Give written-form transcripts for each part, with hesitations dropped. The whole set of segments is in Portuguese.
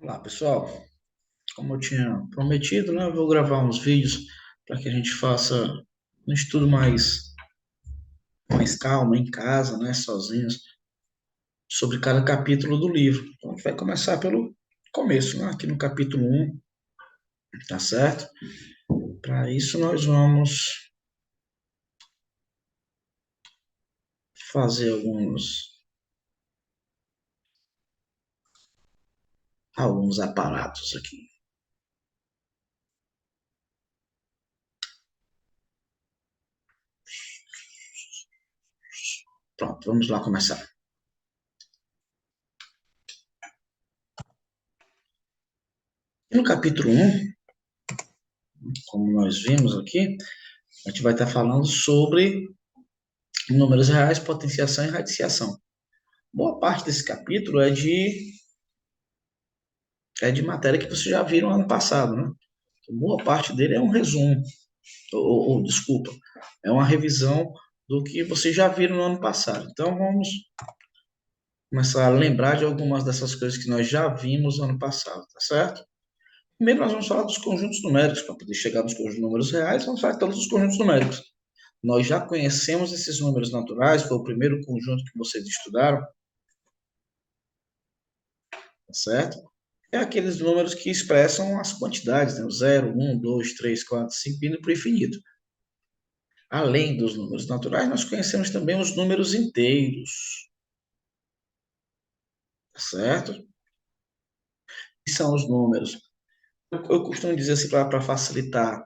Olá, pessoal. Como eu tinha prometido, né, eu vou gravar uns vídeos para que a gente faça um estudo mais calmo, em casa, né, sozinhos, sobre cada capítulo do livro. Então, a gente vai começar pelo começo, né, aqui no capítulo 1, tá certo? Para isso, nós vamos fazer alguns aparatos aqui. Pronto, vamos lá começar. E no capítulo 1, como nós vimos aqui, a gente vai estar falando sobre números reais, potenciação e radiciação. Boa parte desse capítulo é de matéria que vocês já viram ano passado, né? Boa parte dele é um resumo, desculpa, é uma revisão do que vocês já viram no ano passado. Então, vamos começar a lembrar de algumas dessas coisas que nós já vimos no ano passado, tá certo? Primeiro, nós vamos falar dos conjuntos numéricos. Para poder chegar nos números reais, vamos falar de todos os conjuntos numéricos. Nós já conhecemos esses números naturais, foi o primeiro conjunto que vocês estudaram, tá certo? É aqueles números que expressam as quantidades, né? O 0, 1, 2, 3, 4, 5, indo para o infinito. Além dos números naturais, nós conhecemos também os números inteiros, tá certo? Que são os números. Eu costumo dizer assim, para facilitar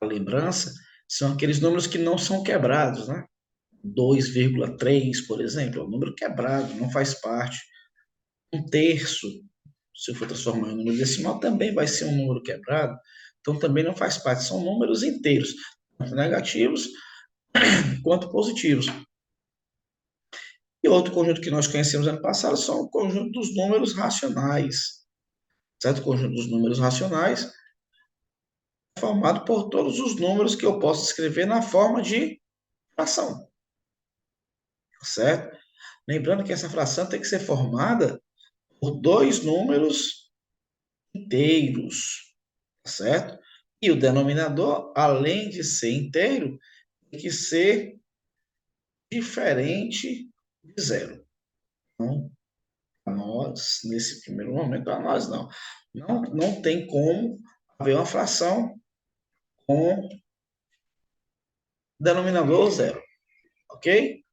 a lembrança, são aqueles números que não são quebrados, né? 2,3, por exemplo, é um número quebrado, não faz parte. Um terço, se eu for transformar em número decimal, também vai ser um número quebrado, então também não faz parte. São números inteiros, tanto negativos quanto positivos. E outro conjunto que nós conhecemos ano passado são o conjunto dos números racionais. Certo? O conjunto dos números racionais é formado por todos os números que eu posso escrever na forma de fração. Certo? Lembrando que essa fração tem que ser formada por dois números inteiros. Certo? E o denominador, além de ser inteiro, tem que ser diferente de zero. Então, a nós, nesse primeiro momento, a nós não. Não tem como haver uma fração com denominador zero, ok? De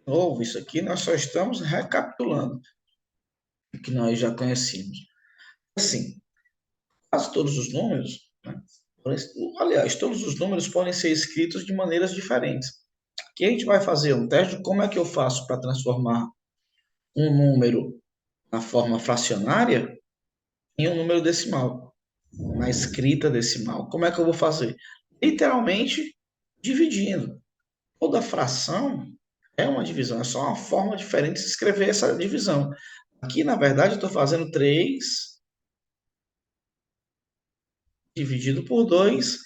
novo, isso aqui nós só estamos recapitulando o que nós já conhecíamos. Assim, quase todos os números, né? Aliás, todos os números podem ser escritos de maneiras diferentes. Aqui a gente vai fazer um teste de como é que eu faço para transformar um número na forma fracionária em um número decimal, na escrita decimal. Como é que eu vou fazer? Literalmente dividindo. Toda fração é uma divisão, é só uma forma diferente de se escrever essa divisão. Aqui, na verdade, eu estou fazendo 3 dividido por 2,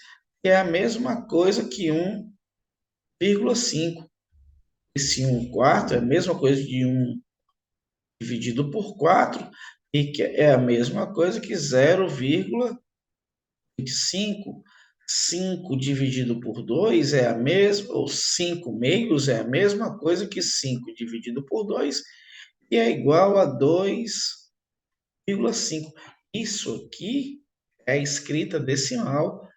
que é a mesma coisa que 1,5. Esse 1 quarto é a mesma coisa de 1 dividido por 4, e que é a mesma coisa que 0,25. 5 dividido por 2 é a mesma, ou 5 meios é a mesma coisa que 5 dividido por 2, e é igual a 2,5. Isso aqui é a escrita decimal,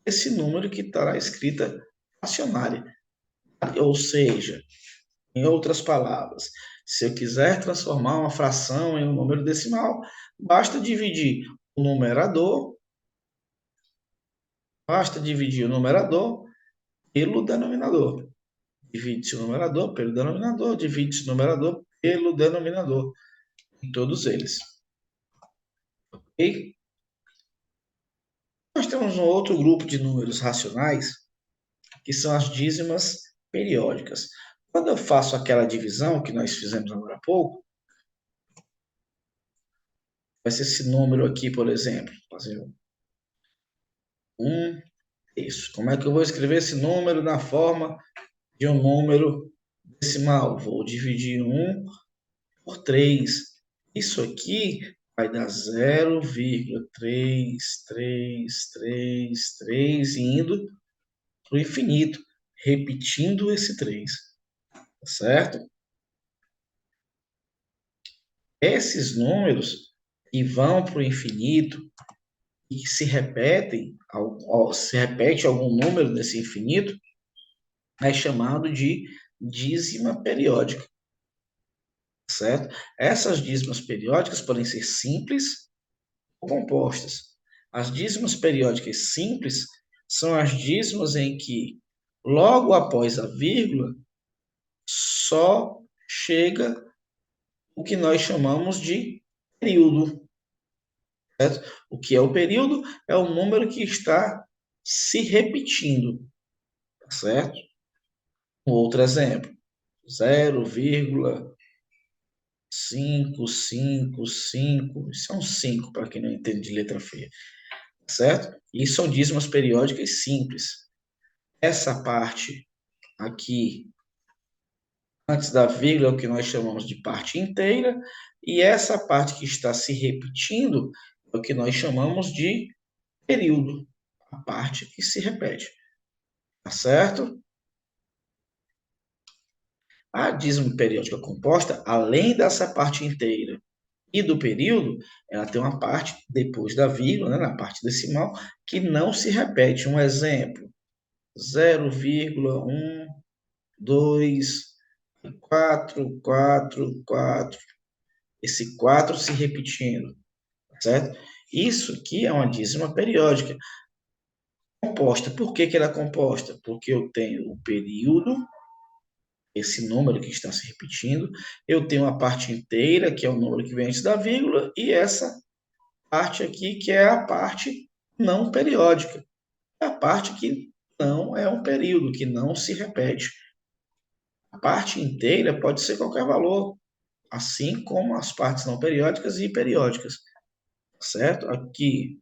esse número que está na escrita fracionária. Ou seja, em outras palavras, se eu quiser transformar uma fração em um número decimal, basta dividir o numerador, pelo denominador. Divide-se o numerador pelo denominador, divide-se o numerador pelo denominador, em todos eles. Ok? Nós temos um outro grupo de números racionais, que são as dízimas periódicas. Quando eu faço aquela divisão que nós fizemos agora há pouco, vai ser esse número aqui, por exemplo, fazer isso. Como é que eu vou escrever esse número na forma de um número decimal? Vou dividir 1 por 3. Isso aqui vai dar 0,3333 indo para o infinito, repetindo esse 3, tá certo? Esses números que vão para o infinito e se repetem, se repete algum número desse infinito, é chamado de dízima periódica, certo? Essas dízimas periódicas podem ser simples ou compostas. As dízimas periódicas simples são as dízimas em que, logo após a vírgula, só chega o que nós chamamos de período. Certo? O que é o período? É o número que está se repetindo. Certo? Um outro exemplo. 0,555. Isso é um 5, para quem não entende de letra feia. Certo? E são dízimas periódicas simples. Essa parte aqui, antes da vírgula, é o que nós chamamos de parte inteira. E essa parte que está se repetindo é o que nós chamamos de período. A parte que se repete. Tá certo? A dízima periódica composta, além dessa parte inteira e do período, ela tem uma parte depois da vírgula, né, na parte decimal, que não se repete. Um exemplo, 0,1, 2, 4, 4, 4. Esse 4 se repetindo, certo? Isso aqui é uma dízima periódica composta. Por que ela é composta? Porque eu tenho o período, esse número que está se repetindo, eu tenho a parte inteira, que é o número que vem antes da vírgula, e essa parte aqui, que é a parte não periódica. É a parte que não é um período, que não se repete. A parte inteira pode ser qualquer valor, assim como as partes não periódicas e periódicas. Certo? Aqui,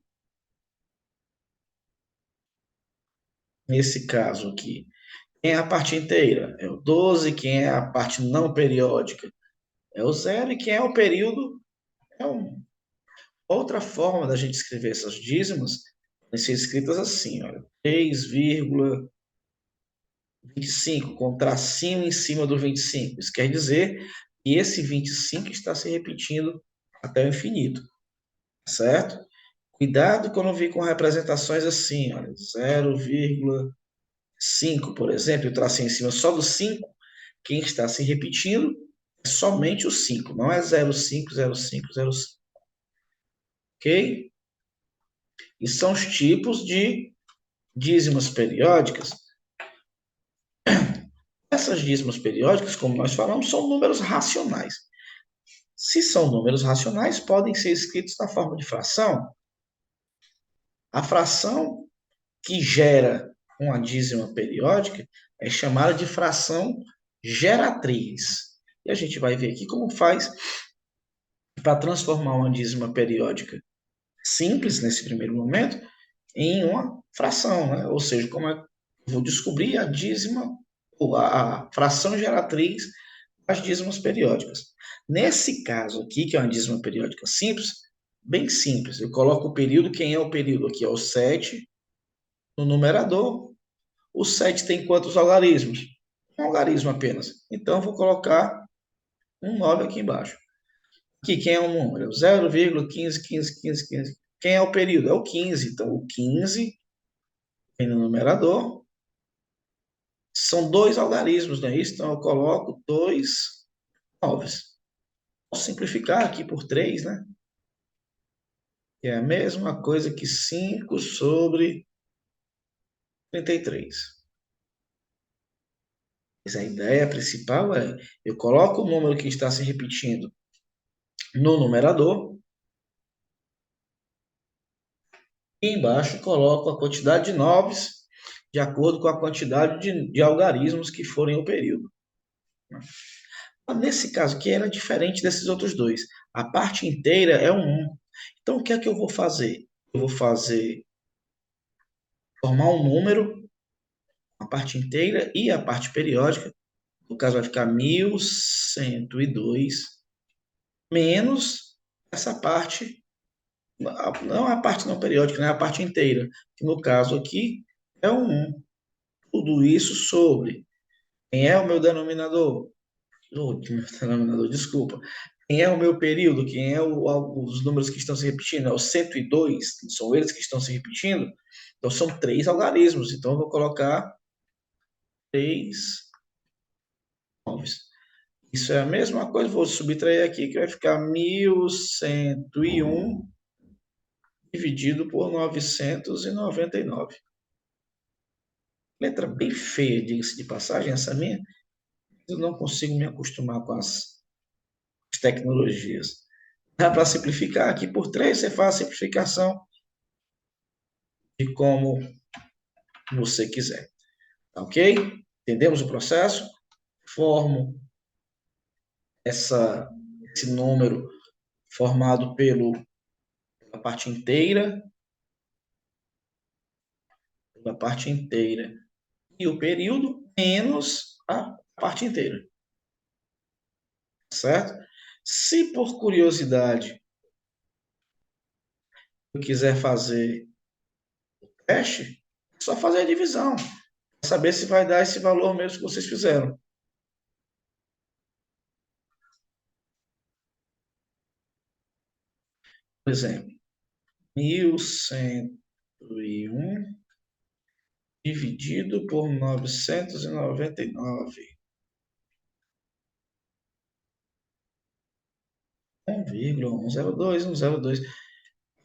nesse caso aqui, quem é a parte inteira? É o 12. Quem é a parte não periódica? É o 0. E quem é o período? É o 1. Outra forma da gente escrever essas dízimas podem ser escritas assim, olha, 3,25, com tracinho em cima do 25. Isso quer dizer que esse 25 está se repetindo até o infinito, certo? Cuidado quando vir com representações assim, olha, 0,5, por exemplo, e o tracinho em cima só do 5, quem está se repetindo é somente o 5, não é 0,5, 0,5, 0,5. Ok? E são os tipos de dízimas periódicas. Essas dízimas periódicas, como nós falamos, são números racionais. Se são números racionais, podem ser escritos na forma de fração. A fração que gera uma dízima periódica é chamada de fração geratriz. E a gente vai ver aqui como faz para transformar uma dízima periódica simples, nesse primeiro momento, em uma fração, né? Ou seja, como eu vou descobrir a dízima ou a fração geratriz das dízimas periódicas. Nesse caso aqui, que é uma dízima periódica simples, bem simples, eu coloco o período. Quem é o período aqui? É o 7 no numerador. O 7 tem quantos algarismos? Um algarismo apenas. Então, eu vou colocar um 9 aqui embaixo. Aqui, quem é o número? 0,15151515. Quem é o período? É o 15. Então, o 15 vem no numerador. São dois algarismos, não é isso? Então, eu coloco dois 9. Vou simplificar aqui por 3, né? Que é a mesma coisa que 5 sobre 33. Mas a ideia principal é, eu coloco o número que está se repetindo no numerador, e embaixo coloco a quantidade de 9 de acordo com a quantidade de algarismos que forem o período. Nesse caso aqui era diferente desses outros dois. A parte inteira é um 1. Então, o que é que eu vou fazer? Eu vou formar um número, a parte inteira e a parte periódica. No caso, vai ficar 1102 menos essa parte, não a parte não periódica, né? A parte inteira, que no caso aqui é o 1. Tudo isso sobre quem é o meu denominador? Denominador, desculpa. Quem é o meu período? Quem é os números que estão se repetindo? É o 102, são eles que estão se repetindo? Então, são 3 algarismos. Então, eu vou colocar 3 noves. Isso é a mesma coisa, vou subtrair aqui, que vai ficar 1101 dividido por 999. Letra bem feia, diga-se de passagem, essa minha. Eu não consigo me acostumar com as tecnologias. Dá para simplificar aqui por 3, você faz a simplificação de como você quiser. Tá ok? Entendemos o processo? Formo esse número formado pela parte inteira, e o período menos a parte inteira. Certo? Se por curiosidade eu quiser fazer o teste, é só fazer a divisão, para saber se vai dar esse valor mesmo que vocês fizeram. Por exemplo, 1101 dividido por 999. 1,102, 102.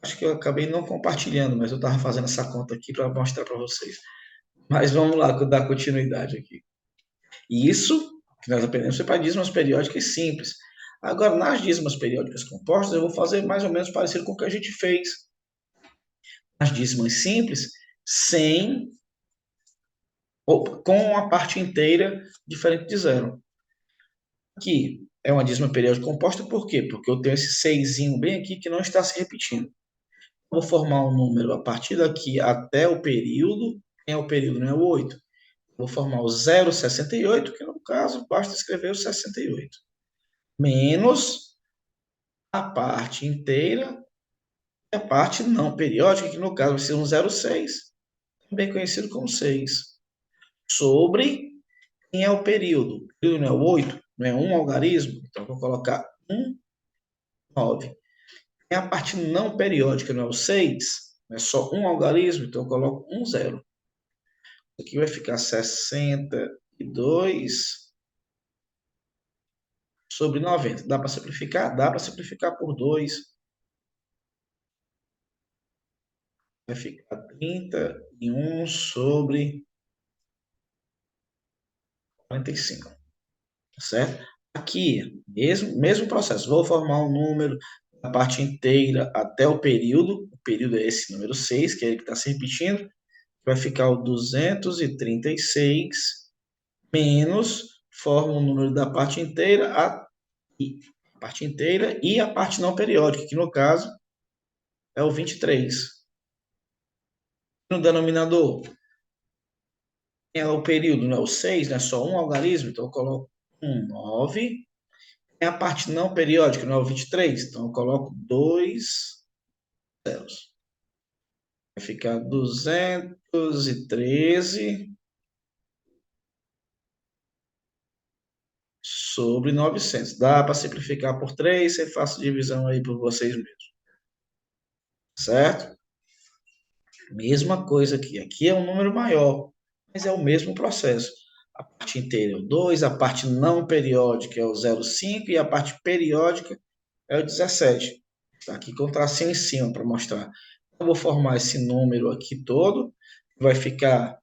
Acho que eu acabei não compartilhando, mas eu estava fazendo essa conta aqui para mostrar para vocês. Mas vamos lá, dar continuidade aqui. E isso que nós aprendemos foi para dízimas periódicas simples. Agora, nas dízimas periódicas compostas, eu vou fazer mais ou menos parecido com o que a gente fez nas dízimas simples, sem ou com a parte inteira diferente de zero. Aqui é uma dízima periódica composta, por quê? Porque eu tenho esse 6 bem aqui que não está se repetindo. Vou formar um número a partir daqui até o período. Quem é o período? Não é o 8. Vou formar o 0,68, que no caso basta escrever o 68. Menos a parte inteira e a parte não periódica, que no caso vai ser um 0,6, também conhecido como 6. Sobre quem é o período? O período não é o 8, não é um algarismo, então vou colocar 1, 9. Tem a parte não periódica, não é o 6, é só um algarismo, então eu coloco 1, 0. Aqui vai ficar 62 sobre 90. Dá para simplificar? Dá para simplificar por 2. Vai ficar 31 sobre 45. Certo? Aqui, mesmo processo. Vou formar um número da parte inteira até o período. O período é esse número 6, que é ele que está se repetindo. Vai ficar o 236 menos, forma o número da parte inteira, a parte inteira e a parte não periódica, que no caso é o 23. No denominador, é o período, não é o 6, não é só um algarismo, então eu coloco 9. É a parte não periódica, não é o 23, então eu coloco 2 zeros. Vai ficar 213 sobre 900. Dá para simplificar por 3, você faz a divisão aí por vocês mesmos. Certo? Mesma coisa aqui. Aqui é um número maior, mas é o mesmo processo. A parte inteira é o 2, a parte não periódica é o 0,5 e a parte periódica é o 17. Está aqui com o tracinho em cima para mostrar. Eu vou formar esse número aqui todo, vai ficar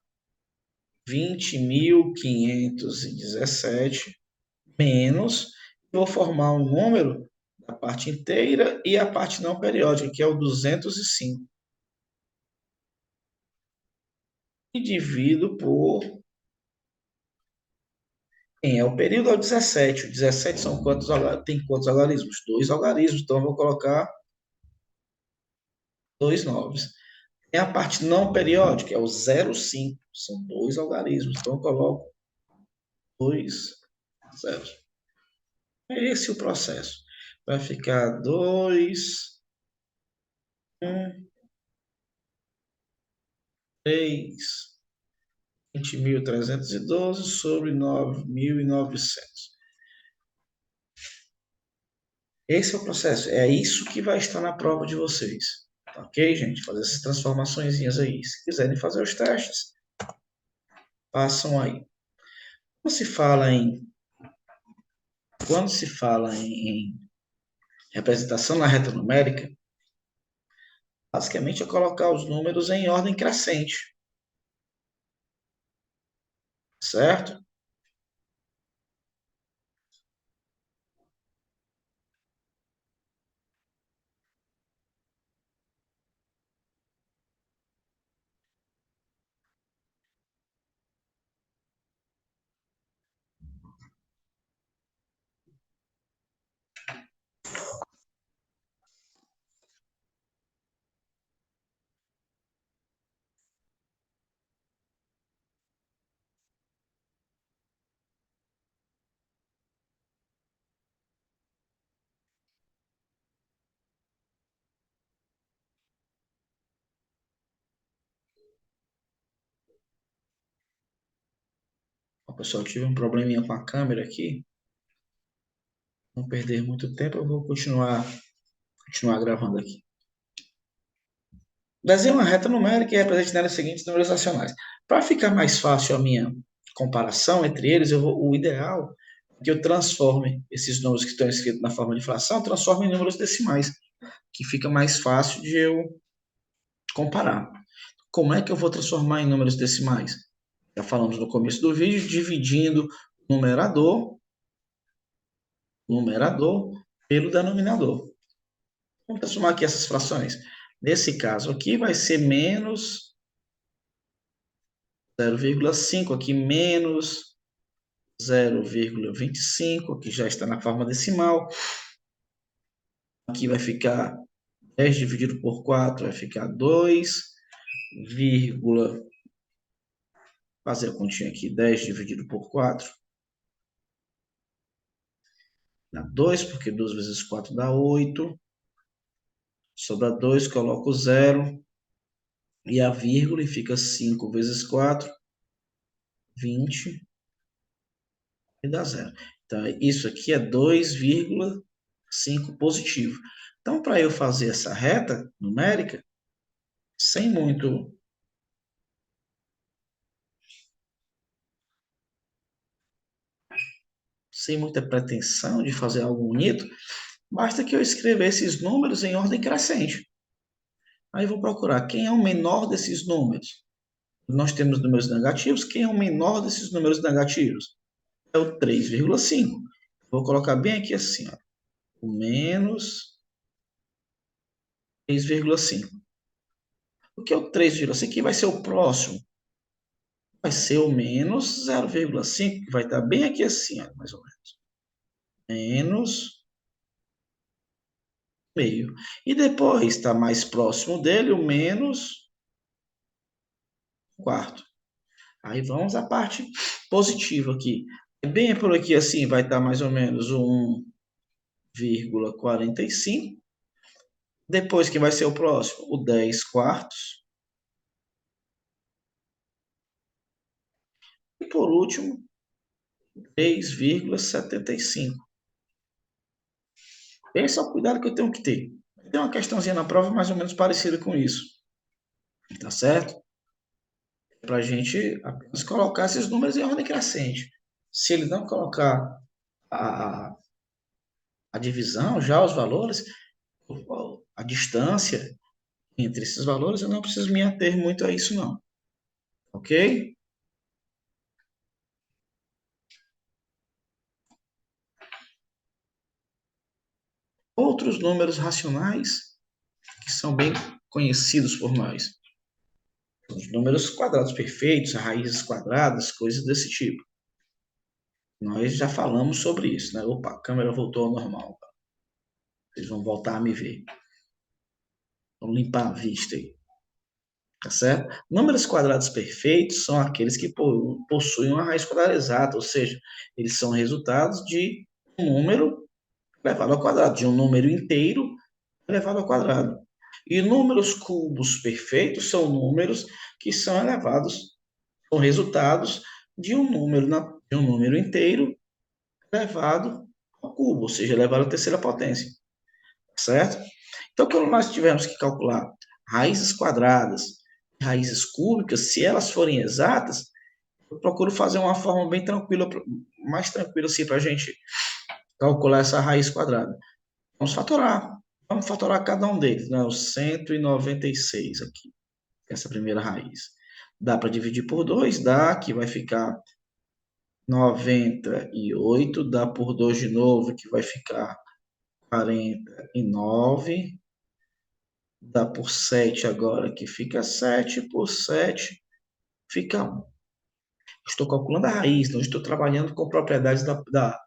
20.517 menos, vou formar um número da parte inteira e a parte não periódica, que é o 205. E divido por quem é o período é o 17. O 17 são quantos, tem quantos algarismos? 2 algarismos, então eu vou colocar 2 noves. Tem a parte não periódica, é o 0,5. São 2 algarismos, então eu coloco 2 zeros. É esse o processo. vai ficar 2, 3, 20.312 sobre 9.900. Esse é o processo. É isso que vai estar na prova de vocês. Ok, gente? Fazer essas transformaçõezinhas aí. Se quiserem fazer os testes, passam aí. Quando se fala em representação na reta numérica, basicamente é colocar os números em ordem crescente, certo? Ó, pessoal, tive um probleminha com a câmera aqui. Não perder muito tempo, eu vou continuar gravando aqui. Desenhe uma reta numérica e represente nela os seguintes números racionais. Para ficar mais fácil a minha comparação entre eles, o ideal é que eu transforme esses números que estão escritos na forma de fração, transforme em números decimais, que fica mais fácil de eu comparar. Como é que eu vou transformar em números decimais? Já falamos no começo do vídeo, dividindo o numerador pelo denominador. Vamos transformar aqui essas frações. Nesse caso aqui vai ser menos 0,5, aqui menos 0,25, aqui já está na forma decimal. Aqui vai ficar 10 dividido por 4, vai ficar 2, fazer a continha aqui, 10 dividido por 4, dá 2, porque 2 vezes 4 dá 8. Sobra 2, coloco 0, e a vírgula, e fica 5 vezes 4, 20, e dá 0. Então, isso aqui é 2,5 positivo. Então, para eu fazer essa reta numérica, sem muita pretensão de fazer algo bonito, basta que eu escreva esses números em ordem crescente. Aí eu vou procurar quem é o menor desses números. Nós temos números negativos, quem é o menor desses números negativos? É o 3,5. Vou colocar bem aqui assim, ó, o menos 3,5. O que é o 3,5? Que vai ser o próximo? Vai ser o menos 0,5, que vai estar bem aqui assim, ó, mais ou menos. Menos meio. E depois está mais próximo dele o menos quarto. Aí vamos à parte positiva aqui. Bem por aqui assim vai estar mais ou menos 1,45. Depois que vai ser o próximo? O 10 quartos. E por último, 3,75. Esse é o cuidado que eu tenho que ter. Tem uma questãozinha na prova mais ou menos parecida com isso. Tá certo? Para a gente apenas colocar esses números em ordem crescente. Se ele não colocar a, a divisão, já os valores, a distância entre esses valores, eu não preciso me ater muito a isso, não. Ok? Outros números racionais que são bem conhecidos por nós. Os números quadrados perfeitos, raízes quadradas, coisas desse tipo. Nós já falamos sobre isso, né? Opa, a câmera voltou ao normal. Vocês vão voltar a me ver. Vamos limpar a vista aí. Tá certo? Números quadrados perfeitos são aqueles que possuem uma raiz quadrada exata, ou seja, eles são resultados de um número elevado ao quadrado, de um número inteiro elevado ao quadrado. E números cubos perfeitos são números que são elevados, são resultados de um número inteiro elevado ao cubo, ou seja, elevado à terceira potência, certo? Então, quando nós tivermos que calcular raízes quadradas, raízes cúbicas, se elas forem exatas, eu procuro fazer uma forma bem tranquila, mais tranquila assim, para a gente calcular essa raiz quadrada. Vamos fatorar. Vamos fatorar cada um deles, né? O 196 aqui, essa primeira raiz. Dá para dividir por 2, dá, que vai ficar 98, dá por 2 de novo, que vai ficar 49, dá por 7 agora, que fica 7, por 7 fica 1. Estou calculando a raiz, não estou trabalhando com propriedades da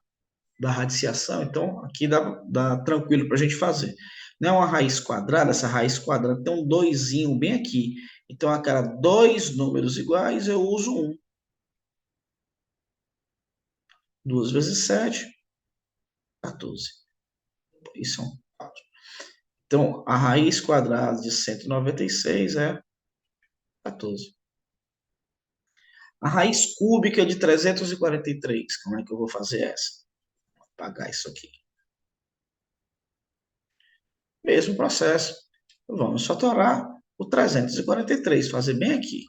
radiciação, então aqui dá tranquilo para a gente fazer. Não é uma raiz quadrada, essa raiz quadrada tem um 2 bem aqui. Então, a cada dois números iguais, eu uso 1. 2 vezes 7, 14. Isso são 4. Então, a raiz quadrada de 196 é 14. A raiz cúbica de 343, como é que eu vou fazer essa? Vou apagar isso aqui. Mesmo processo. Vamos fatorar o 343, fazer bem aqui.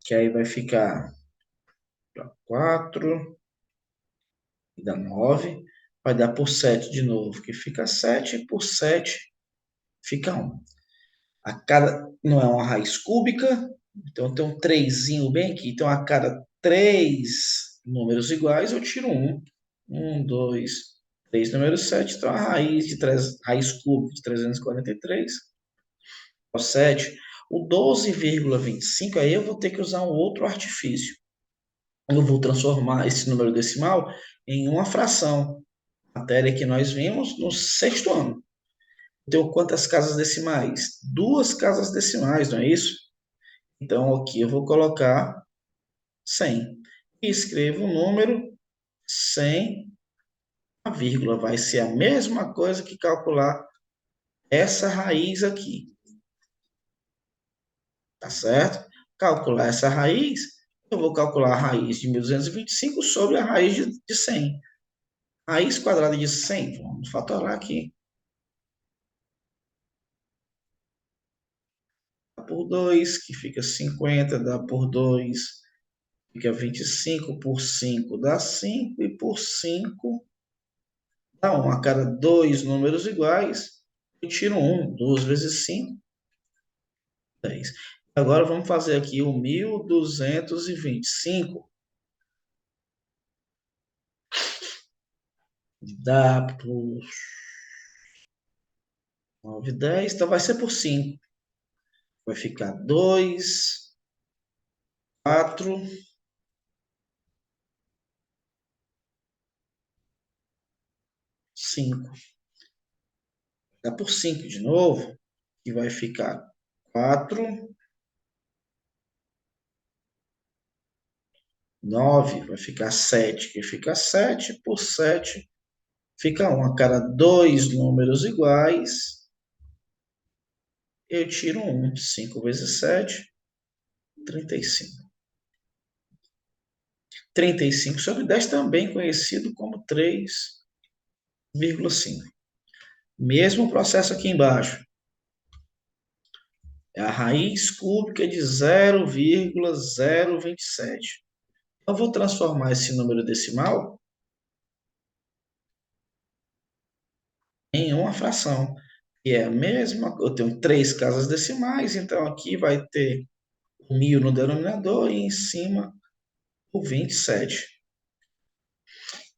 Que aí vai ficar 4, dá 9, vai dar por 7 de novo, que fica 7, por 7 fica 1. Não é uma raiz cúbica, então tem um 3 bem aqui. Então, a cada 3 números iguais, eu tiro 1. 1, 2, 3, número 7. Então, a raiz cúbica de 343, o 7. O 12,25, aí eu vou ter que usar um outro artifício. Eu vou transformar esse número decimal em uma fração. Matéria que nós vimos no sexto ano. Então, quantas casas decimais? 2 casas decimais, não é isso? Então, aqui eu vou colocar 100. E escrevo o número 100, a vírgula vai ser a mesma coisa que calcular essa raiz aqui. Tá certo? Calcular essa raiz, eu vou calcular a raiz de 1225 sobre a raiz de 100. Raiz quadrada de 100, vamos fatorar aqui. Dá por 2, que fica 50, dá por 2, fica 25, por 5 dá 5, e por 5 dá 1. A cada dois números iguais, eu tiro 1. 2 vezes 5, 10. Agora vamos fazer aqui o 1225. Dá por 9, 10, então vai ser por 5. Vai ficar 2, 4, 5. Dá por 5 de novo, que vai ficar 4, 9, vai ficar 7, que fica 7, por 7 fica 1. A cada dois números iguais, eu tiro 1. 5 vezes 7, 35. 35 sobre 10, também conhecido como 3,5. Mesmo processo aqui embaixo. É a raiz cúbica de 0,027. Eu vou transformar esse número decimal em uma fração. E é a mesma, eu tenho 3 casas decimais, então aqui vai ter o 1000 no denominador e em cima o 27.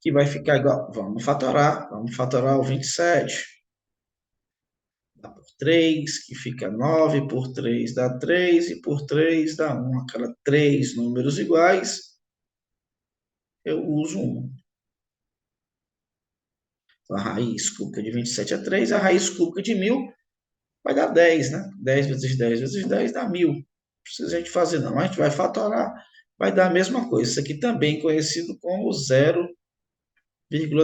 Que vai ficar igual, vamos fatorar o 27. Dá por 3, que fica 9, por 3 dá 3, e por 3 dá 1. A cada 3 números iguais, eu uso 1. Então, a raiz cúbica de 27 é 3, a raiz cúbica de 1000 vai dar 10, né? 10 vezes 10 vezes 10 dá 1000. Não precisa a gente fazer, não. A gente vai fatorar, vai dar a mesma coisa. Isso aqui também conhecido como 0,27.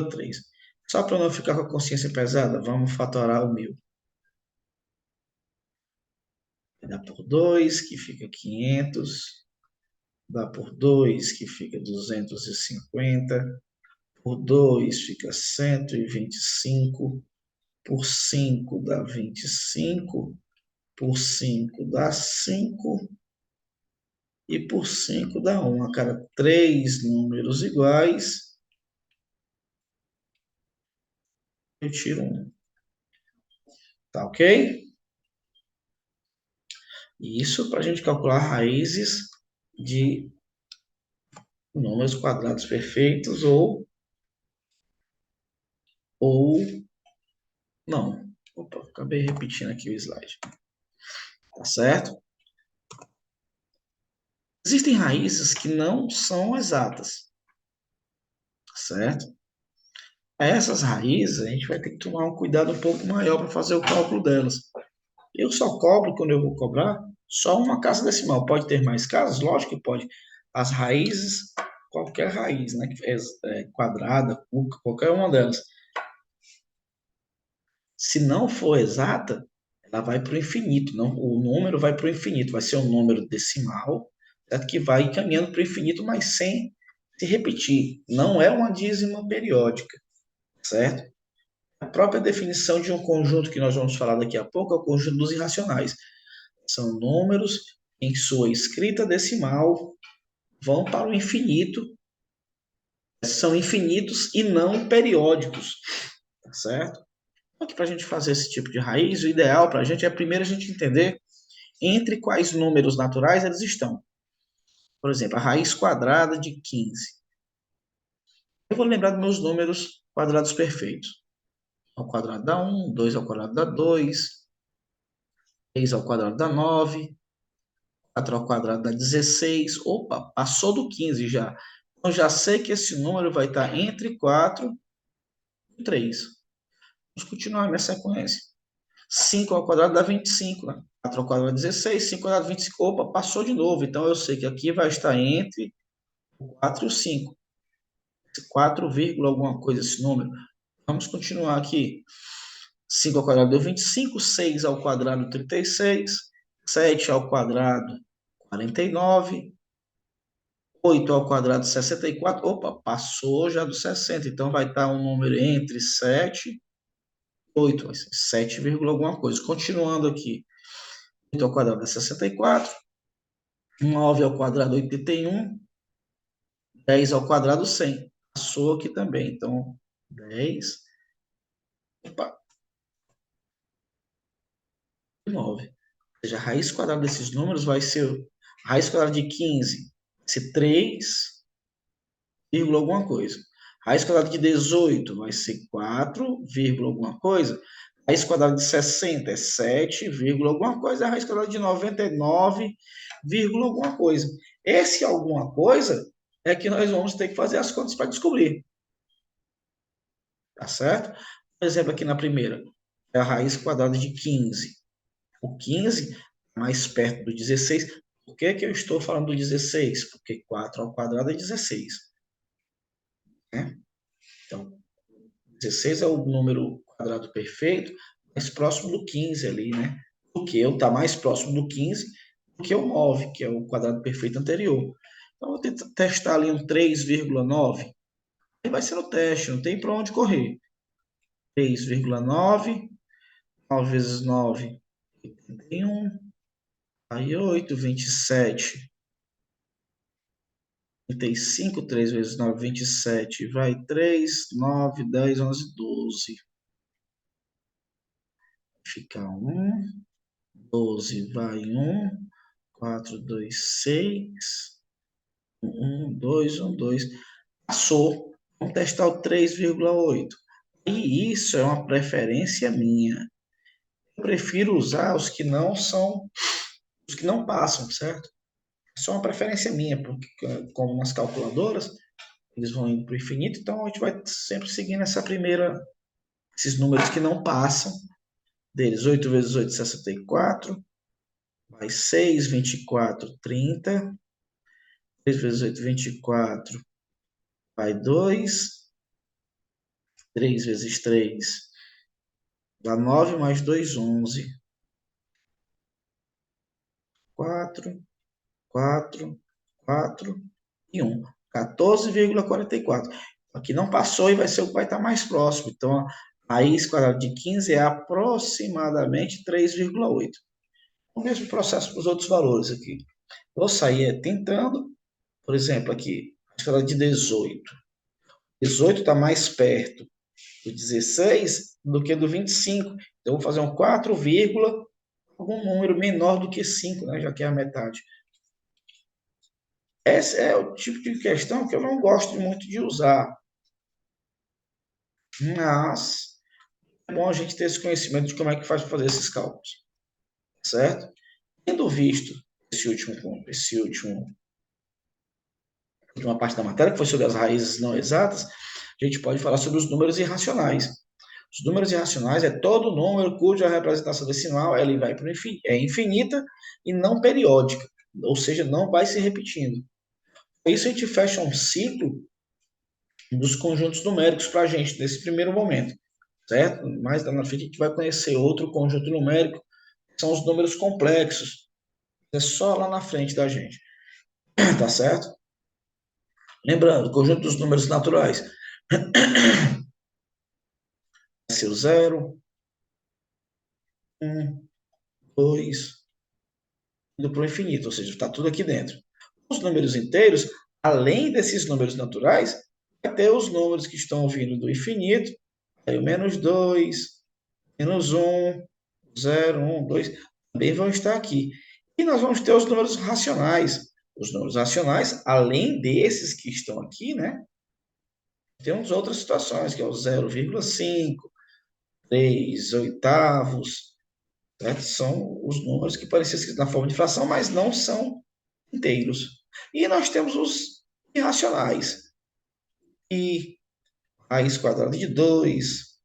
3. Só para não ficar com a consciência pesada, vamos fatorar o 1000. Dá por 2, que fica 500. Dá por 2, que fica 250. Por 2 fica 125. Por 5 dá 25. Por 5 dá 5. E por 5 dá 1. A cada 3 números iguais, eu tiro 1. Tá ok? Isso para a gente calcular raízes de números quadrados perfeitos ou não. Opa, acabei repetindo aqui o slide. Tá certo? Existem raízes que não são exatas. Tá certo? Essas raízes, a gente vai ter que tomar um cuidado um pouco maior para fazer o cálculo delas. Eu só cobro, quando eu vou cobrar, só uma casa decimal. Pode ter mais casas? Lógico que pode. As raízes, qualquer raiz, né? Quadrada, cúbica, qualquer uma delas. Se não for exata, ela vai para o infinito. Não, o número vai para o infinito. Vai ser um número decimal, certo? Que vai caminhando para o infinito, mas sem se repetir. Não é uma dízima periódica, certo? A própria definição de um conjunto que nós vamos falar daqui a pouco é o conjunto dos irracionais. São números em sua escrita decimal vão para o infinito, são infinitos e não periódicos, tá certo? Então, para a gente fazer esse tipo de raiz, o ideal para a gente é primeiro a gente entender entre quais números naturais eles estão. Por exemplo, a raiz quadrada de 15. Eu vou lembrar dos meus números quadrados perfeitos. Ao quadrado dá 1, 2 ao quadrado dá 2, 3 ao quadrado dá 9, 4 ao quadrado dá 16. Opa, passou do 15 já. Então, já sei que esse número vai estar entre 4 e 3. Vamos continuar minha sequência. 5 ao quadrado dá 25, né? 4 ao quadrado dá 16, 5 ao quadrado dá 25. Opa, passou de novo. Então, eu sei que aqui vai estar entre 4 e o 5. 4, alguma coisa esse número. Vamos continuar aqui. 5 ao quadrado deu 25, 6 ao quadrado 36, 7 ao quadrado 49, 8 ao quadrado 64. Opa, passou já do 60. Então, vai estar um número entre 7 e 8. Vai ser 7, alguma coisa. Continuando aqui. 8 ao quadrado é 64. 9 ao quadrado 81. 10 ao quadrado 100. Passou aqui também. Então, 10. Opa, 9. Ou seja, a raiz quadrada desses números vai ser... A raiz quadrada de 15 vai ser 3, alguma coisa. Raiz quadrada de 18 vai ser 4, alguma coisa. Raiz quadrada de 60 é 7, alguma coisa. A raiz quadrada de 99, alguma coisa. Esse alguma coisa é que nós vamos ter que fazer as contas para descobrir. Tá certo? Por exemplo, aqui na primeira, é a raiz quadrada de 15. O 15 é mais perto do 16. Por que que eu estou falando do 16? Porque 4 ao quadrado é 16. Né? Então, 16 é o número quadrado perfeito mais próximo do 15 ali, né? Porque eu está mais próximo do 15 do que o 9, que é o quadrado perfeito anterior. Então, eu vou tentar testar ali um 3,9. Aí vai ser no teste, não tem para onde correr. 3,9, 9 vezes 9, 81. Aí 8, 27. 35, 3 vezes 9, 27. Vai 3, 9, 10, 11, 12. Fica 1. 12 vai 1, 4, 2, 6, 1, 2, 1, 2. Passou. Vamos testar o 3,8. E isso é uma preferência minha. Eu prefiro usar os que não são, os que não passam, certo? É só uma preferência minha, porque como nas calculadoras, eles vão indo para o infinito, então a gente vai sempre seguindo essa primeira, esses números que não passam deles. 8 vezes 8, 64. Vai 6, 24, 30. 3 vezes 8, 24. Vai 2. 3 vezes 3 dá 9, mais 2, 11. 4, 4, 4 e 1. 14,44. Aqui não passou e vai ser o que vai estar mais próximo. Então, a raiz quadrada de 15 é aproximadamente 3,8. O mesmo processo para os outros valores aqui. Vou sair tentando, por exemplo, aqui, a escala de 18. 18 está mais perto do 16 do que do 25. Então, vou fazer um 4, algum número menor do que 5, né, já que é a metade. Esse é o tipo de questão que eu não gosto muito de usar. Mas é bom a gente ter esse conhecimento de como é que faz para fazer esses cálculos. Certo? Tendo visto última parte da matéria, que foi sobre as raízes não exatas, a gente pode falar sobre os números irracionais. Os números irracionais é todo número cuja representação decimal ele vai para é infinita e não periódica, ou seja, não vai se repetindo. Por isso a gente fecha um ciclo dos conjuntos numéricos para a gente nesse primeiro momento, certo? Mais lá na frente a gente vai conhecer outro conjunto numérico, que são os números complexos. É só lá na frente da gente, tá certo? Lembrando, conjunto dos números naturais. Vai ser o 0, 1, 2, indo para o infinito, ou seja, está tudo aqui dentro. Os números inteiros, além desses números naturais, vai ter os números que estão vindo do infinito, aí o menos 2, menos 1, 0, 1, 2, também vão estar aqui. E nós vamos ter os números racionais. Os números racionais, além desses que estão aqui, né? Temos outras situações, que é o 0,5, 3 oitavos, certo? São os números que parecem escritos na forma de fração, mas não são inteiros. E nós temos os irracionais. E raiz quadrada de 2,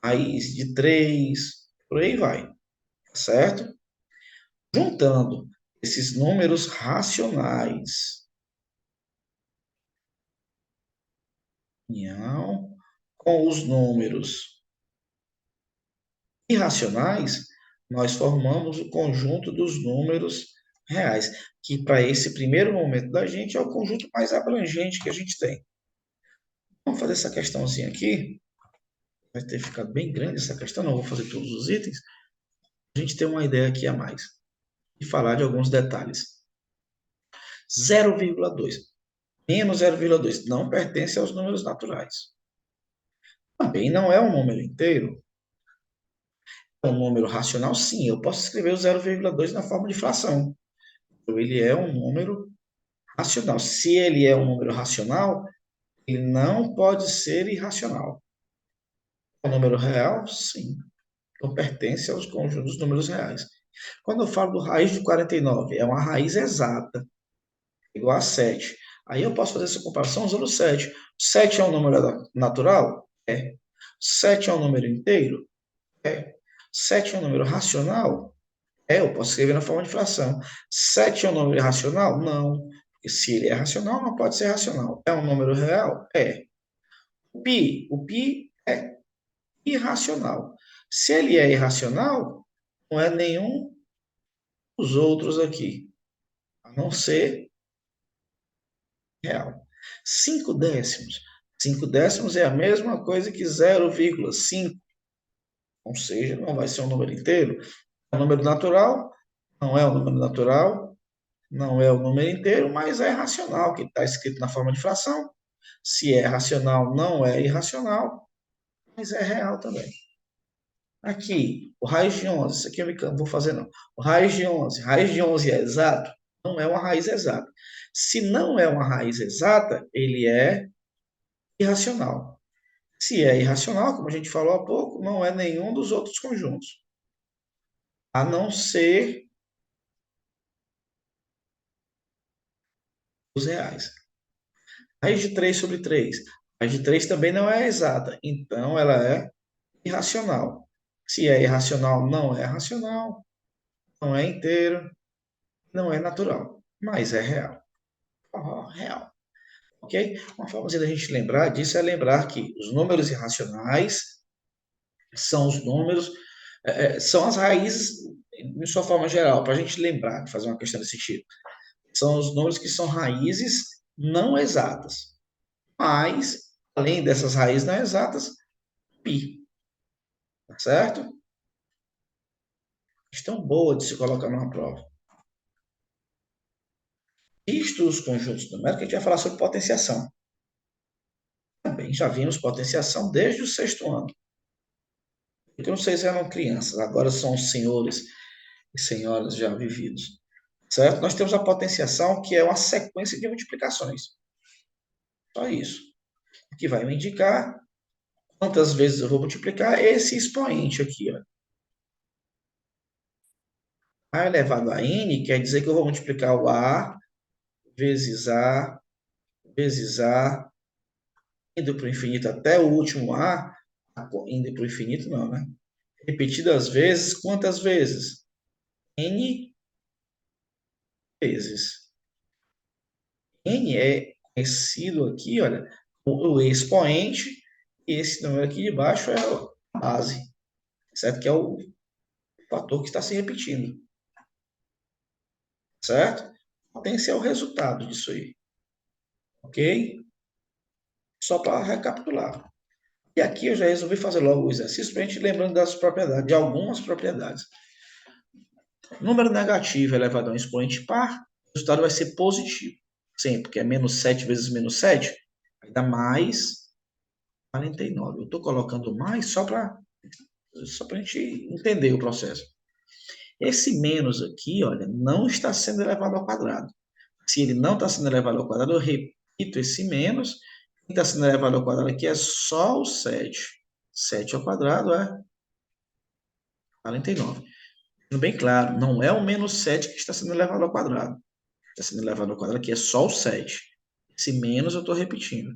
raiz de 3, por aí vai, certo? Juntando esses números racionais com os números irracionais, nós formamos o conjunto dos números reais, que para esse primeiro momento da gente é o conjunto mais abrangente que a gente tem. Vamos fazer essa questãozinha aqui. Vai ter ficado bem grande essa questão, não vou fazer todos os itens. A gente tem uma ideia aqui a mais e falar de alguns detalhes. 0,2 menos 0,2 não pertence aos números naturais. Também não é um número inteiro. É um número racional, sim. Eu posso escrever o 0,2 na forma de fração. Então, ele é um número racional. Se ele é um número racional, ele não pode ser irracional. É um número real? Sim. Então, pertence aos conjuntos dos números reais. Quando eu falo do raiz de 49, é uma raiz exata, igual a 7. Aí eu posso fazer essa comparação usando o 7. 7 é um número natural? É. 7 é um número inteiro? É. 7 é um número racional? É, eu posso escrever na forma de fração. 7 é um número irracional? Não. Porque se ele é racional, não pode ser racional. É um número real? É. O π é irracional. Se ele é irracional, não é nenhum dos outros aqui, a não ser real. 5 décimos. 5 décimos é a mesma coisa que 0,5. Ou seja, não vai ser um número inteiro. É um número natural? Não é um número natural. Não é o número inteiro, mas é racional, que está escrito na forma de fração. Se é racional, não é irracional, mas é real também. Aqui, o raiz de 11, isso aqui eu não vou fazer não. O raiz de 11 é exato? Não é uma raiz exata. Se não é uma raiz exata, ele é irracional. Se é irracional, como a gente falou há pouco, não é nenhum dos outros conjuntos, a não ser os reais. Raiz de 3 sobre 3. Raiz de 3 também não é exata, então ela é irracional. Se é irracional, não é racional, não é inteiro, não é natural, mas é real. Oh, real. Ok? Uma forma da gente lembrar disso é lembrar que os números irracionais são os números, são as raízes, em sua forma geral, para a gente lembrar, fazer uma questão desse tipo. São os números que são raízes não exatas. Mas, além dessas raízes não exatas, π. Tá certo? Questão boa de se colocar numa prova. Visto os conjuntos numéricos, a gente vai falar sobre potenciação. Também já vimos potenciação desde o sexto ano. Porque vocês eram crianças, agora são senhores e senhoras já vividos. Certo? Nós temos a potenciação, que é uma sequência de multiplicações. Só isso. Que vai me indicar quantas vezes eu vou multiplicar esse expoente aqui. Ó. A elevado a n quer dizer que eu vou multiplicar o a vezes a vezes a, indo para o infinito até o último a, indo para o infinito não, né? Repetidas vezes, quantas vezes? N vezes. N é conhecido aqui, olha, o expoente, e esse número aqui de baixo é a base, certo? Que é o fator que está se repetindo, certo? Potência é o resultado disso aí, ok? Só para recapitular. E aqui eu já resolvi fazer logo o exercício para a gente lembrando das propriedades, de algumas propriedades. Número negativo elevado a um expoente par, o resultado vai ser positivo. Sempre, porque é menos 7 vezes menos 7, vai dar mais 49. Eu estou colocando mais só para a gente entender o processo. Esse menos aqui, olha, não está sendo elevado ao quadrado. Se ele não está sendo elevado ao quadrado, eu repito esse menos. Quem está sendo elevado ao quadrado aqui é só o 7. 7 ao quadrado é 49. Bem claro, não é o menos 7 que está sendo elevado ao quadrado. Está sendo elevado ao quadrado aqui é só o 7. Esse menos eu estou repetindo.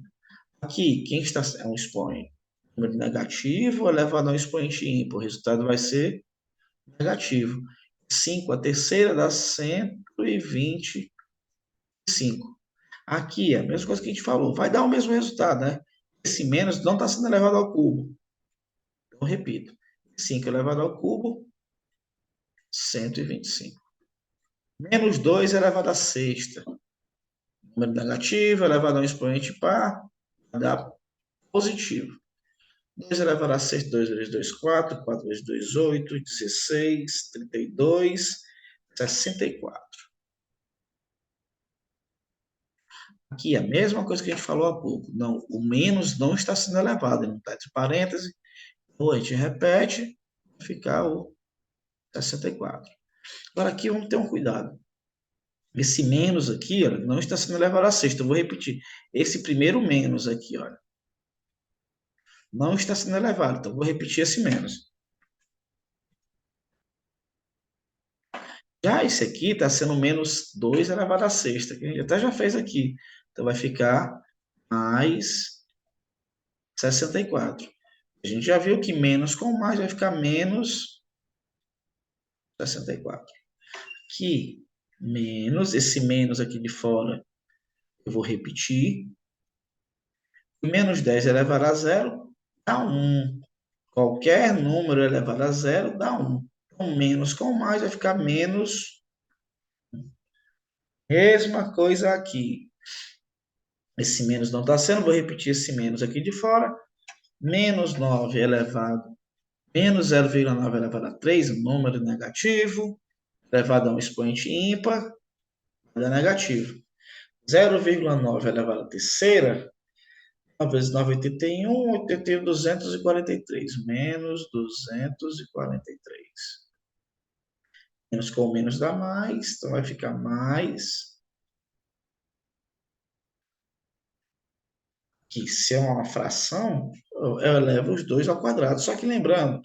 Aqui, quem está é um expoente número negativo elevado a um expoente ímpar. O resultado vai ser negativo. 5, a terceira dá 125. Aqui, é a mesma coisa que a gente falou. Vai dar o mesmo resultado, né? Esse menos não está sendo elevado ao cubo. Então, repito. 5 elevado ao cubo, 125. Menos 2 elevado à sexta. Número negativo elevado a um expoente par, vai dar positivo. 2 elevado a sexta, 2 vezes 2, 4. 4 vezes 2, 8. 16, 32, 64. Aqui, a mesma coisa que a gente falou há pouco. Não, o menos não está sendo elevado, ele não está entre parênteses. Ou a gente repete, vai ficar o 64. Agora, aqui vamos ter um cuidado. Esse menos aqui, olha, não está sendo elevado a sexta. Eu vou repetir. Esse primeiro menos aqui, olha, não está sendo elevado. Então, eu vou repetir esse menos. Já esse aqui está sendo menos 2 elevado à sexta, que a gente até já fez aqui. Então, vai ficar mais 64. A gente já viu que menos com mais vai ficar menos 64. Aqui, menos, esse menos aqui de fora, eu vou repetir. Menos 10 elevado a zero dá 1. Qualquer número elevado a zero dá 1. Então, menos com mais vai ficar menos. Mesma coisa aqui. Esse menos não está sendo, vou repetir esse menos aqui de fora. Menos 9 elevado, menos 0,9 elevado a 3, um número negativo, elevado a um expoente ímpar, é negativo. 0,9 elevado à terceira, 9 vezes 9, 81, 81, 243, menos 243. Menos com menos dá mais, então vai ficar mais. Que se é uma fração, eu elevo os dois ao quadrado. Só que lembrando,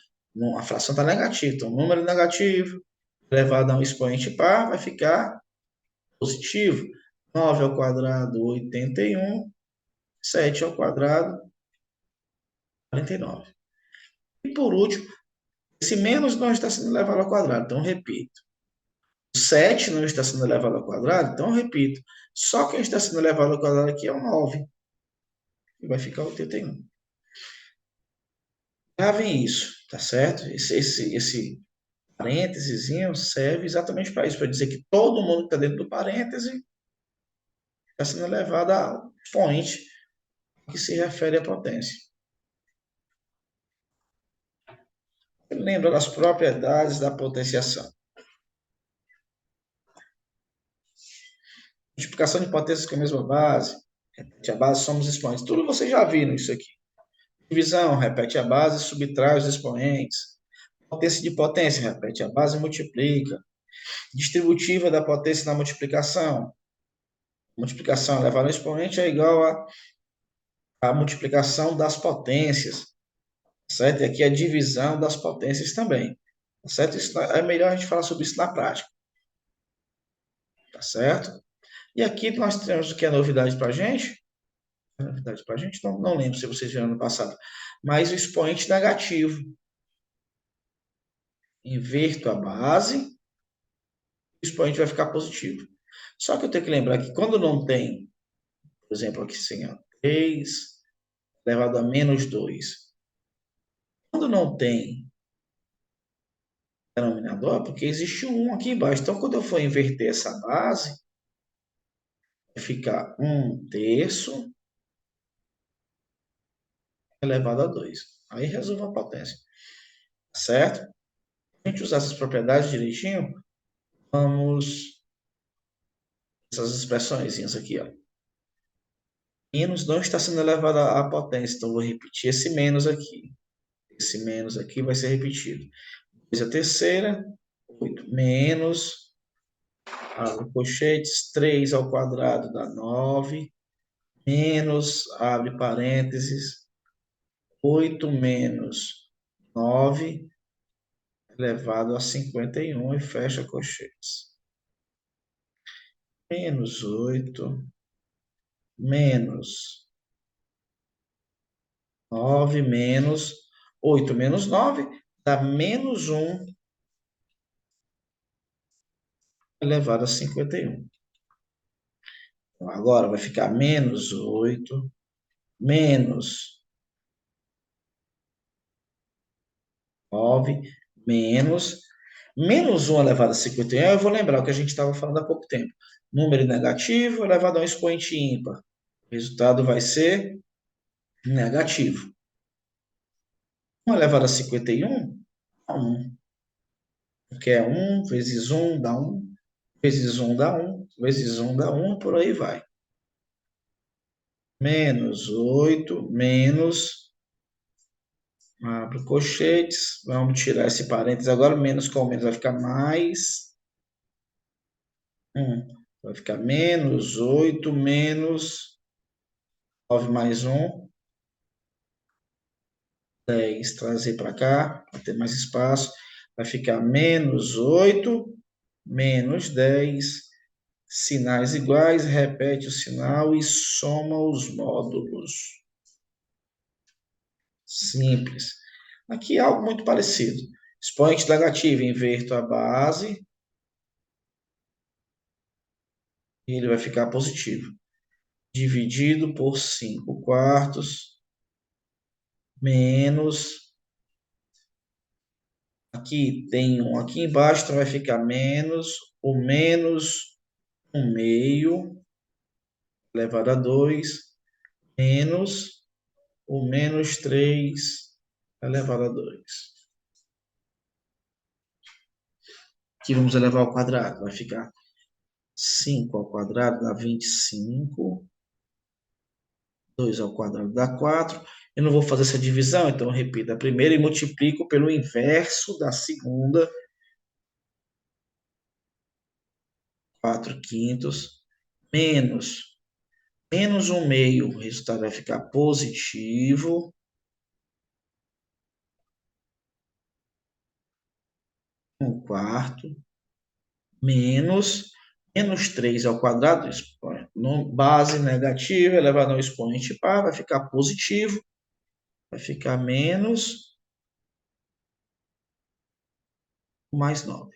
a fração está negativa, então número negativo elevado a um expoente par vai ficar positivo. 9 ao quadrado, 81. 7 ao quadrado, 49. E por último, esse menos não está sendo elevado ao quadrado. Então, repito. O 7 não está sendo elevado ao quadrado, então eu repito, só quem está sendo elevado ao quadrado aqui é o 9. E vai ficar 81. Gravem isso, tá certo? Esse parênteses serve exatamente para isso, para dizer que todo mundo que está dentro do parêntese está sendo elevado ao expoente que se refere à potência. Lembra das propriedades da potenciação. Multiplicação de potências com a mesma base. Repete a base, somos expoentes. Tudo vocês já viram isso aqui. Divisão, repete a base, subtrai os expoentes. Potência de potência, repete a base e multiplica. Distributiva da potência na multiplicação. Multiplicação elevada ao expoente é igual a multiplicação das potências. Certo? E aqui a divisão das potências também. Tá certo? Isso é melhor a gente falar sobre isso na prática. Tá certo? E aqui nós temos o que é novidade para a gente. Novidade para a gente, não lembro se vocês viram no passado. Mas o expoente negativo. Inverto a base, o expoente vai ficar positivo. Só que eu tenho que lembrar que quando não tem, por exemplo, aqui assim, ó, 3 elevado a menos 2. Quando não tem denominador, porque existe um 1 aqui embaixo. Então, quando eu for inverter essa base, vai ficar 1/3 elevado a 2. Aí resolve a potência. Certo? A gente usar essas propriedades direitinho, vamos essas expressões aqui, ó. Menos não está sendo elevado à potência, então vou repetir esse menos aqui. Esse menos aqui vai ser repetido. 2 a terceira, 8 menos, abre colchetes, 3 ao quadrado dá 9, menos, abre parênteses, 8 menos 9 elevado a 51 e fecha colchetes. Menos 8, menos 9, menos 8 menos 9 dá menos 1 elevado a 51. Então, agora vai ficar menos 8, menos 9, menos 1 elevado a 51. Eu vou lembrar o que a gente estava falando há pouco tempo. Número negativo elevado a um expoente ímpar. O resultado vai ser negativo. 1 elevado a 51 dá 1. Porque é 1 vezes 1 dá 1, vezes 1 dá 1, vezes 1 dá 1, por aí vai. Menos 8, menos, abre colchetes, vamos tirar esse parênteses agora, menos com menos vai ficar mais 1. Vai ficar menos 8, menos 9 mais 1, 10. Trazer para cá, para ter mais espaço. Vai ficar menos 8, menos 10. Sinais iguais, repete o sinal e soma os módulos. Simples. Aqui é algo muito parecido. Expoente negativo, inverto a base. E ele vai ficar positivo. Dividido por 5 quartos. Menos. Aqui tem um aqui embaixo, então vai ficar menos. O menos 1 meio elevado a 2. Menos o menos 3 elevado a 2. Aqui vamos elevar ao quadrado. Vai ficar 5 ao quadrado dá 25. 2 ao quadrado dá 4. Eu não vou fazer essa divisão, então eu repito a primeira e multiplico pelo inverso da segunda. 4 quintos. Menos 1 meio. O resultado vai ficar positivo. 1 quarto. Menos 3 ao quadrado, base negativa elevado ao expoente par, vai ficar positivo, vai ficar menos mais 9.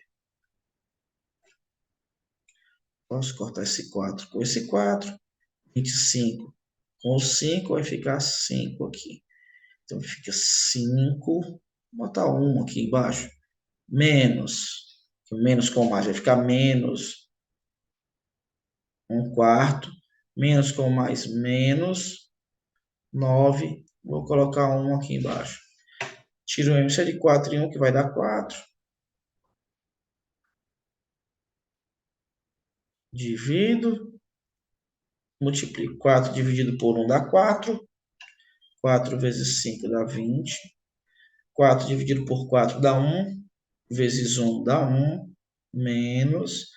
Posso cortar esse 4 com esse 4. 25 com o 5 vai ficar 5 aqui. Então fica 5. Vou botar 1 aqui embaixo. Menos. Menos com mais vai ficar menos 1 quarto. Menos com mais menos 9. Vou colocar 1 aqui embaixo. Tiro o MC de 4 em 1, que vai dar 4. Divido. Multiplico 4 dividido por 1 dá 4. 4 vezes 5 dá 20. 4 dividido por 4 dá 1. Vezes 1 dá 1. Menos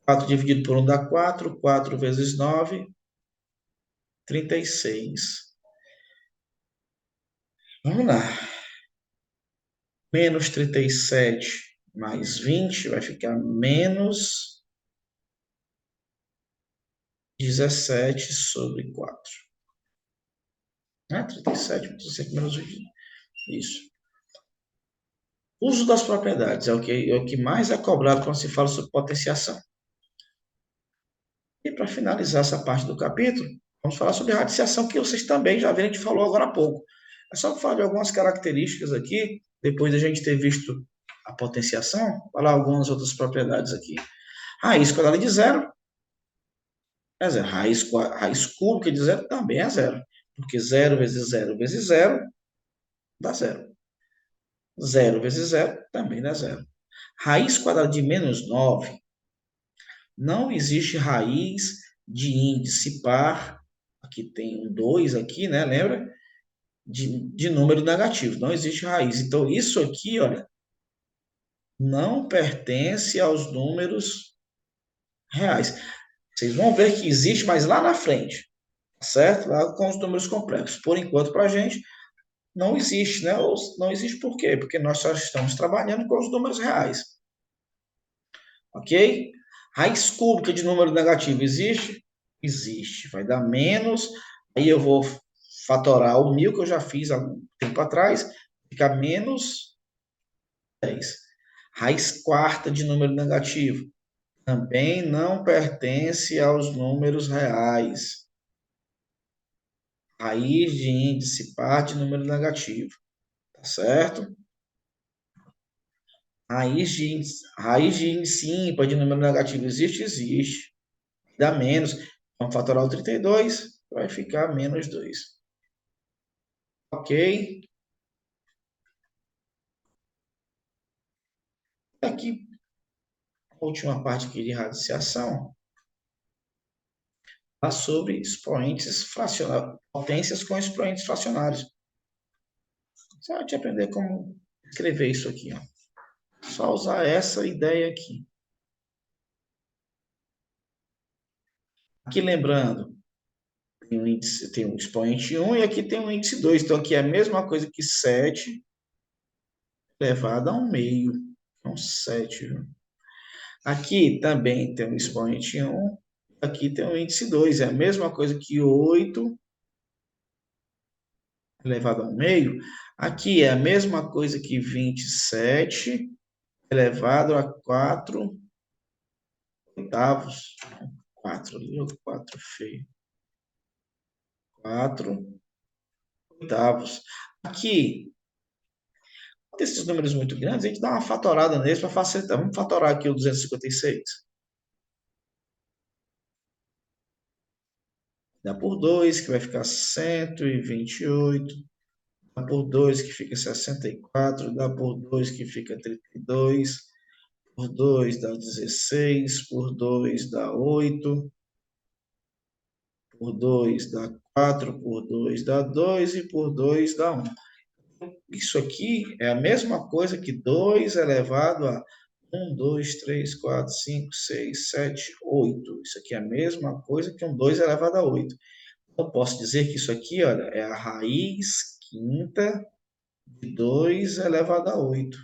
4 dividido por 1 dá 4. 4 vezes 9, 36. Vamos lá. Menos 37 mais 20 vai ficar menos 17 sobre 4. 37 menos 20. Isso. Uso das propriedades é o que mais é cobrado quando se fala sobre potenciação. E para finalizar essa parte do capítulo, vamos falar sobre radiciação, que vocês também já viram, a gente falou agora há pouco. É só falar de algumas características aqui, depois da gente ter visto a potenciação, falar algumas outras propriedades aqui. Raiz quadrada de zero é zero. Raiz cúbica de zero também é zero. Porque 0 vezes 0 vezes 0 dá zero. 0 vezes 0 também dá zero. Raiz quadrada de menos 9, não existe raiz de índice par. Aqui tem um 2 aqui, né? Lembra? De número negativo. Não existe raiz. Então, isso aqui, olha, não pertence aos números reais. Vocês vão ver que existe, mas lá na frente, certo? Lá com os números complexos. Por enquanto, para a gente, não existe, né? Ou não existe por quê? Porque nós só estamos trabalhando com os números reais. Ok? Raiz cúbica de número negativo existe? Existe. Vai dar menos. Aí eu vou fatorar o 1000 que eu já fiz há um tempo atrás. Fica menos 10. Raiz quarta de número negativo também não pertence aos números reais. Raiz de índice par de número negativo. Tá certo? Raiz de índice ímpar de número negativo existe? Existe. Dá menos. Vamos fatorar o 32, vai ficar menos 2. Ok? Aqui, a última parte aqui de radiciação, fala sobre expoentes fracionários, potências com expoentes fracionários. Você vai te aprender como escrever isso aqui. Ó. Só usar essa ideia aqui. Aqui lembrando, tem um expoente 1 e aqui tem um índice 2. Então, aqui é a mesma coisa que 7 elevado a 1 meio. Então, 7. Viu? Aqui também tem um expoente 1. Aqui tem um índice 2. É a mesma coisa que 8 elevado a 1 meio. Aqui é a mesma coisa que 27 elevado a 4 oitavos. 4 ali, 4 feio. 4 oitavos. Aqui, desses números muito grandes, a gente dá uma fatorada neles para facilitar. Vamos fatorar aqui o 256. Dá por 2, que vai ficar 128. Dá por 2, que fica 64. Dá por 2, que fica 32. Por 2 dá 16. Por 2 dá 8. Por 2 dá 4. Por 2 dá 2. E por 2 dá 1. Isso aqui é a mesma coisa que 2 elevado a 1, 2, 3, 4, 5, 6, 7, 8. Isso aqui é a mesma coisa que um 2 elevado a 8. Eu posso dizer que isso aqui, olha, é a raiz quinta de 2 elevado a 8.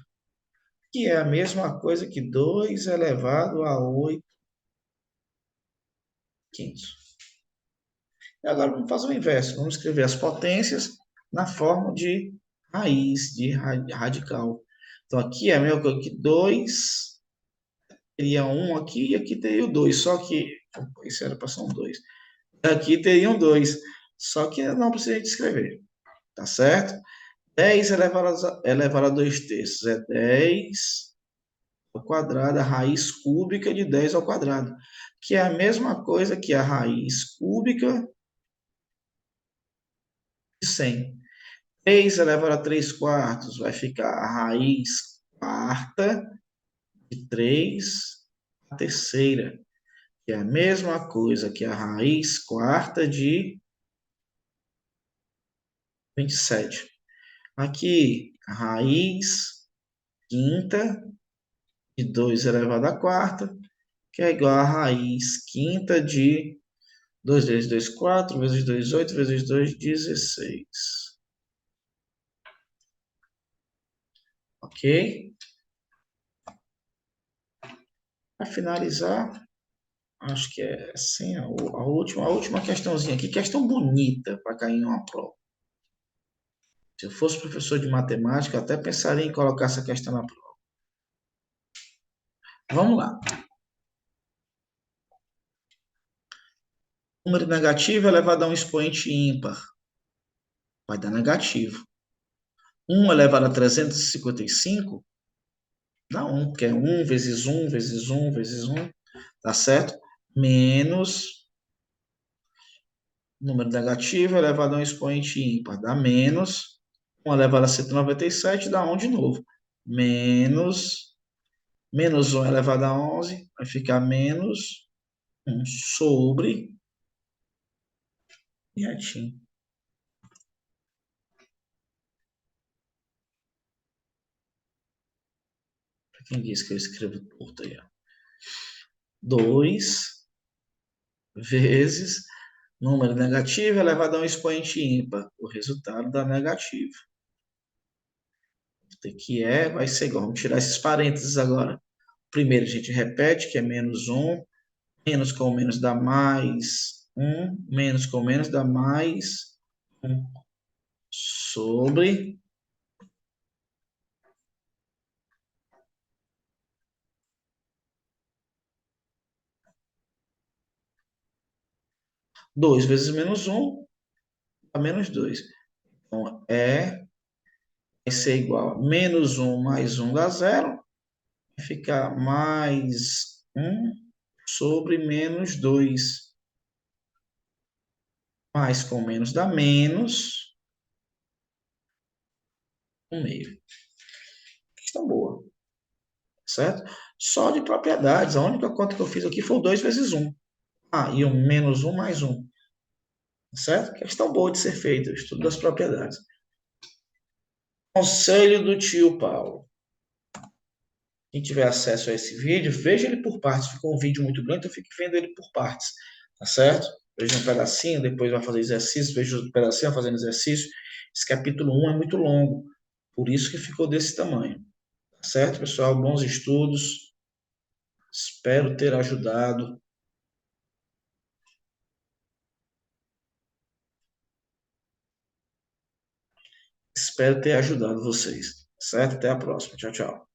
Que é a mesma coisa que 2 elevado a 8 quintos. E agora vamos fazer o inverso. Vamos escrever as potências na forma de raiz, de radical. Então, aqui é a mesma coisa que 2, teria 1 aqui e aqui teria o 2. Só que Isso era para são 2. Aqui teriam 2, só que não precisa de escrever, tá certo? 10 elevado a 2 terços é 10 ao quadrado, a raiz cúbica de 10 ao quadrado, que é a mesma coisa que a raiz cúbica de 100. 3 elevado a 3 quartos vai ficar a raiz quarta de 3 a terceira, que é a mesma coisa que a raiz quarta de 27. Aqui, a raiz quinta de 2 elevado à quarta, que é igual a raiz quinta de 2 vezes 2, 4, vezes 2, 8, vezes 2, 16. Ok? Para finalizar, acho que é assim, a última questãozinha aqui, questão bonita para cair em uma prova. Se eu fosse professor de matemática, eu até pensaria em colocar essa questão na prova. Vamos lá. Número negativo elevado a um expoente ímpar. Vai dar negativo. 1 elevado a 355 dá 1, porque é 1 vezes 1 vezes 1 vezes 1, tá certo? Menos número negativo elevado a um expoente ímpar, dá menos 1 elevado a 197, dá 1 de novo. Menos 1 elevado a 11, vai ficar menos 1 sobre, e retinho. Para quem diz que eu escrevo torto aí, 2 vezes número negativo elevado a um expoente ímpar. O resultado dá negativo. Que vai ser igual. Vamos tirar esses parênteses agora. Primeiro a gente repete, que é menos 1. Menos com menos dá mais 1. Menos com menos dá mais 1. Sobre 2 vezes menos 1 dá menos 2. Então, vai ser igual a menos 1 mais 1 dá 0. Vai ficar mais 1 sobre menos 2. Mais com menos dá menos 1 meio. Questão boa, certo? Só de propriedades. A única conta que eu fiz aqui foi o 2 vezes 1. E o menos 1 mais 1. Certo? Questão boa de ser feita, o estudo das propriedades. Conselho do tio Paulo. Quem tiver acesso a esse vídeo, veja ele por partes. Ficou um vídeo muito grande, então fique vendo ele por partes. Tá certo? Veja um pedacinho, depois vai fazer exercício, veja outro pedacinho fazendo exercício. Esse capítulo 1 é muito longo, por isso que ficou desse tamanho. Tá certo, pessoal? Bons estudos. Espero ter ajudado. Espero ter ajudado vocês. Certo? Até a próxima. Tchau, tchau.